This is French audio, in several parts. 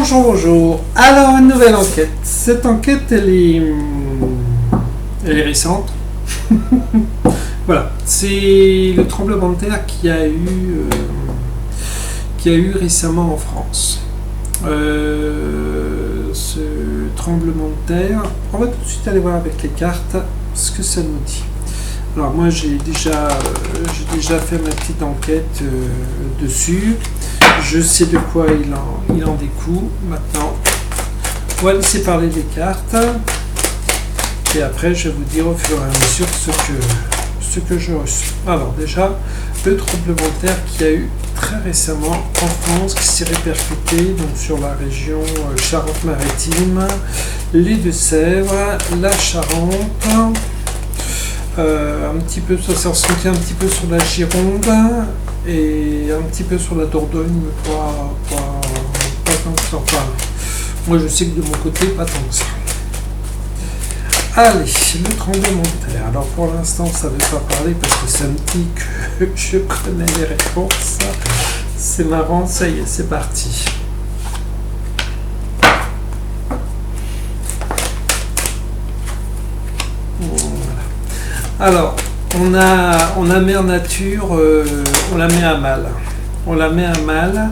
Bonjour, bonjour. Alors, une nouvelle enquête. Cette enquête, elle est récente. Voilà, c'est le tremblement de terre qu'il y a eu récemment en France. Ce tremblement de terre, on va tout de suite aller voir avec les cartes ce que ça nous dit. Alors moi j'ai déjà fait ma petite enquête dessus. Je sais de quoi il en découle. Maintenant, on va laisser parler des cartes. Et après, je vais vous dire au fur et à mesure ce que je reçois. Alors déjà, le tremblement de terre qu'il y a eu très récemment en France, qui s'est répercuté donc, sur la région Charente-Maritime, les Deux-Sèvres, la Charente, un petit peu, ça s'est ressenti un petit peu sur la Gironde et un petit peu sur la Dordogne, mais pas tant que ça. Enfin, moi je sais que de mon côté, pas tant que ça. Allez, le tremblement de terre. Alors pour l'instant, ça ne veut pas parler parce que ça me dit que je connais les réponses. C'est marrant, ça y est, c'est parti. Voilà. Alors, on a Mère Nature, on la met à mal. On la met à mal.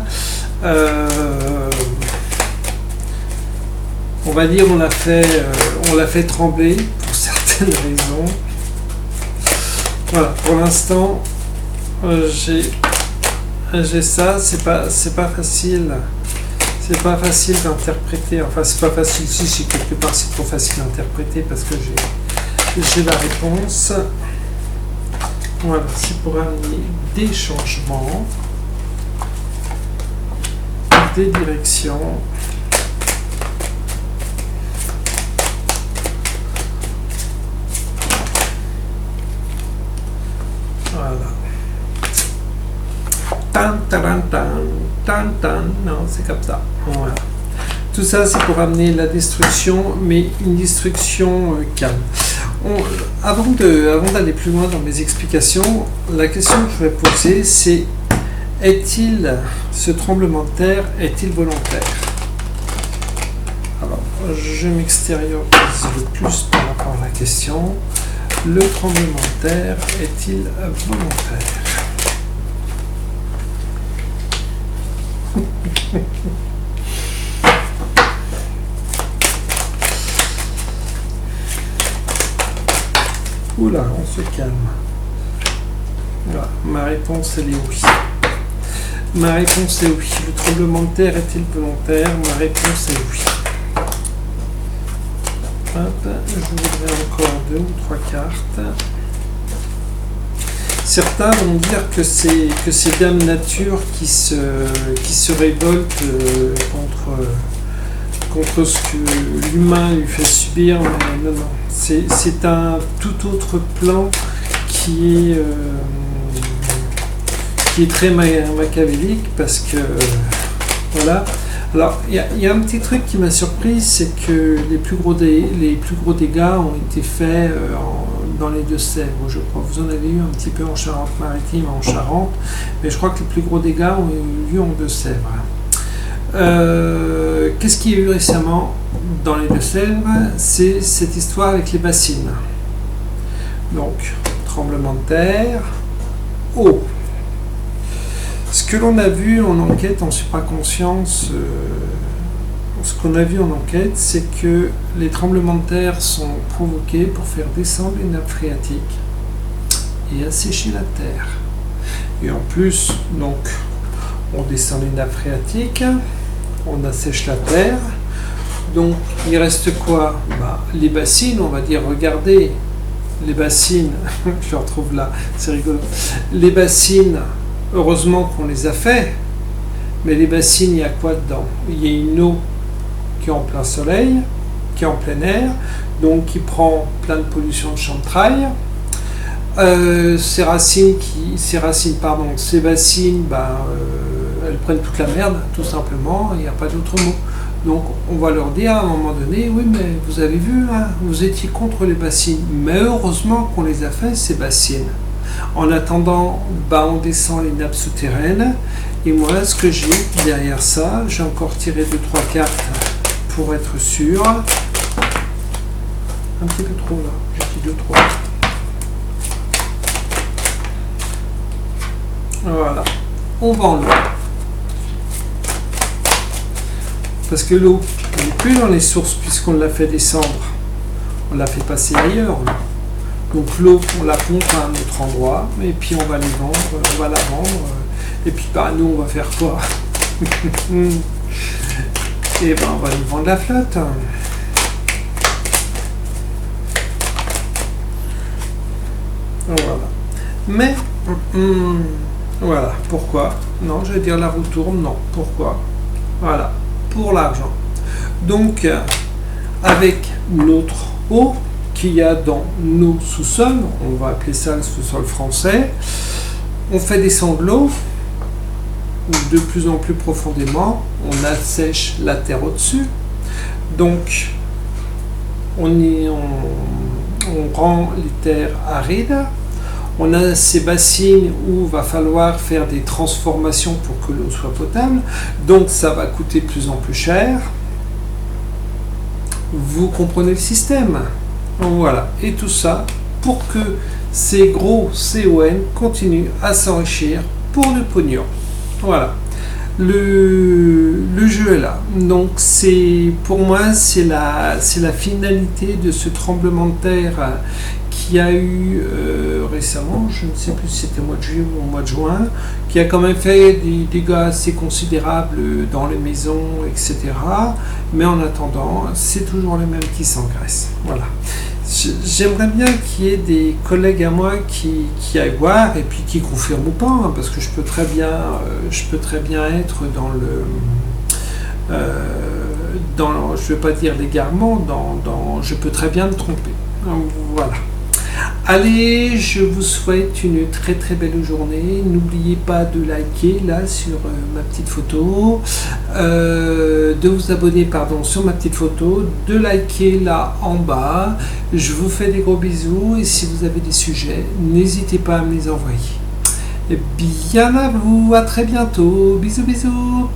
On va dire on l'a fait trembler pour certaines raisons. Voilà, pour l'instant, j'ai ça, c'est pas facile. C'est pas facile d'interpréter. Enfin, c'est pas facile, si quelque part c'est trop facile d'interpréter parce que j'ai la réponse. Voilà, c'est pour amener des changements, des directions. Voilà. Non, c'est comme ça. Voilà. Tout ça, c'est pour amener la destruction, mais une destruction calme. Avant d'aller plus loin dans mes explications, la question que je vais poser, c'est ce tremblement de terre est-il volontaire? Alors, je m'extériorise le plus par rapport à la question. Le tremblement de terre est-il volontaire? Oula, on se calme. Voilà, ma réponse elle est oui. Ma réponse est oui. Le tremblement de terre est-il volontaire? Ma réponse est oui. Hop, je voudrais encore 2 ou 3 cartes. Certains vont dire que c'est Dame Nature qui se révolte contre ce que l'humain lui fait subir. Mais non. C'est un tout autre plan qui est très machiavélique parce que voilà. Alors, il y a un petit truc qui m'a surpris, c'est que les plus gros dégâts ont été faits dans les Deux-Sèvres, je crois. Vous en avez eu un petit peu en Charente-Maritime, en Charente, mais je crois que les plus gros dégâts ont eu lieu en Deux-Sèvres. Qu'est-ce qu'il y a eu récemment dans les Deux-Sèvres? C'est cette histoire avec les bassines. Donc, tremblement de terre, eau. Ce que l'on a vu en enquête en supraconscience, ce qu'on a vu en enquête, c'est que les tremblements de terre sont provoqués pour faire descendre les nappes phréatiques et assécher la terre. Et en plus, donc, on descend les nappes phréatiques, on assèche la terre. Donc, il reste quoi? Les bassines, on va dire, regardez, les bassines, je les retrouve là, c'est rigolo. Les bassines, heureusement qu'on les a fait, mais les bassines, il y a quoi dedans? Il y a une eau qui est en plein soleil, qui est en plein air, donc qui prend plein de pollution de chantrail. Ces bassines, elles prennent toute la merde, tout simplement, il n'y a pas d'autre mot. Donc on va leur dire à un moment donné, oui mais vous avez vu, hein, vous étiez contre les bassines, mais heureusement qu'on les a fait, ces bassines. En attendant, on descend les nappes souterraines. Et moi, ce que j'ai derrière ça, j'ai encore tiré 2-3 cartes pour être sûr. Un petit peu trop là, j'ai dit 2-3. Voilà, on va en l'eau. Parce que l'eau n'est plus dans les sources puisqu'on l'a fait descendre. On l'a fait passer ailleurs. Donc l'eau, on la pompe à un autre endroit et puis on va les vendre, on va la vendre. Et puis nous, on va faire quoi? Et on va nous vendre la flotte. Voilà. Mais, voilà. Pourquoi? Non, je vais dire la roue tourne. Non. Pourquoi? Voilà. Pour l'argent. Donc, avec notre eau qu'il y a dans nos sous-sols, on va appeler ça le sous-sol français, on fait descendre l'eau de plus en plus profondément, on assèche la terre au-dessus, donc on rend les terres arides. On a ces bassines où il va falloir faire des transformations pour que l'eau soit potable, donc ça va coûter de plus en plus cher. Vous comprenez le système? Voilà, et tout ça pour que ces gros CON continuent à s'enrichir pour le pognon. Voilà, le jeu est là. Donc pour moi, c'est la finalité de ce tremblement de terre qui a eu récemment, je ne sais plus si c'était au mois de juillet ou au mois de juin, qui a quand même fait des dégâts assez considérables dans les maisons, etc. Mais en attendant, c'est toujours les mêmes qui s'engraissent. Voilà. J'aimerais bien qu'il y ait des collègues à moi qui aillent voir et puis qui confirment ou pas, hein, parce que je peux très bien être dans le... je ne veux pas dire l'égarement, je peux très bien me tromper. Voilà. Allez, je vous souhaite une très très belle journée. N'oubliez pas de liker là sur ma petite photo, de vous abonner sur ma petite photo, de liker là en bas. Je vous fais des gros bisous et si vous avez des sujets, n'hésitez pas à me les envoyer. Et bien à vous, à très bientôt. Bisous bisous.